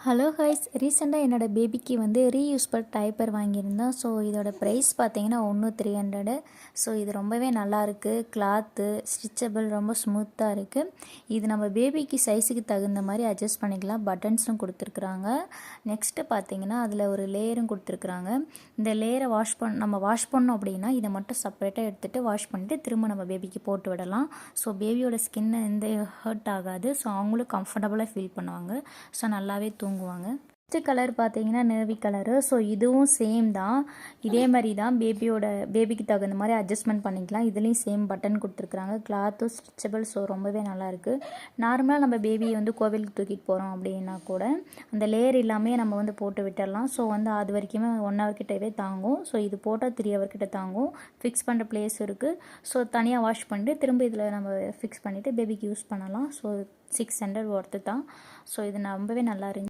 Hello guys, ரீசெண்டாக என்னோடய பேபிக்கு வந்து ரீயூஸ்பல் டைப்பர் வாங்கியிருந்தேன். ஸோ இதோட ப்ரைஸ் பார்த்தீங்கன்னா 300. ஸோ இது ரொம்பவே நல்லாயிருக்கு. கிளாத்து ஸ்டிச்சபிள், ரொம்ப ஸ்மூத்தாக இருக்குது. இது நம்ம பேபிக்கு சைஸுக்கு தகுந்த மாதிரி அட்ஜஸ்ட் பண்ணிக்கலாம். பட்டன்ஸும் கொடுத்துருக்குறாங்க. நெக்ஸ்ட்டு பார்த்தீங்கன்னா அதில் ஒரு லேயரும் கொடுத்துருக்குறாங்க. இந்த லேயரை நம்ம வாஷ் பண்ணோம் அப்படின்னா இதை மட்டும் செப்பரேட்டாக எடுத்துகிட்டு வாஷ் பண்ணிவிட்டு திரும்ப நம்ம பேபிக்கு போட்டு விடலாம். ஸோ பேபியோட ஸ்கின்னு எந்த ஹர்ட் ஆகாது. ஸோ அவங்களும் கம்ஃபர்டபுளாக ஃபீல் பண்ணுவாங்க. ஸோ நல்லாவே தூங்குவாங்க. ஃபஸ்ட்டு கலர் பார்த்தீங்கன்னா நேவி கலரு. ஸோ இதுவும் சேம் தான். இதே மாதிரி தான் பேபிக்கு தகுந்த மாதிரி அட்ஜஸ்ட்மெண்ட் பண்ணிக்கலாம். இதுலேயும் சேம் பட்டன் கொடுத்துருக்குறாங்க. கிளாத்தும் ஸ்ட்ரிச்சபிள். ஸோ ரொம்பவே நல்லாயிருக்கு. நார்மலாக நம்ம பேபியை வந்து கோவிலுக்கு தூக்கிட்டு போகிறோம் அப்படின்னா கூட அந்த லேயர் இல்லாமே நம்ம வந்து போட்டு விட்டுடலாம். ஸோ வந்து அது வரைக்குமே 1 hour கிட்டவே தாங்கும். ஸோ இது போட்டால் 3 hour கிட்ட தாங்கும். ஃபிக்ஸ் பண்ணுற பிளேஸ் இருக்குது. ஸோ தனியாக வாஷ் பண்ணிட்டு திரும்ப இதில் நம்ம ஃபிக்ஸ் பண்ணிவிட்டு பேபிக்கு யூஸ் பண்ணலாம். ஸோ 600 ஒர்த்து தான். ஸோ இது ரொம்பவே நல்லா இருந்துச்சு.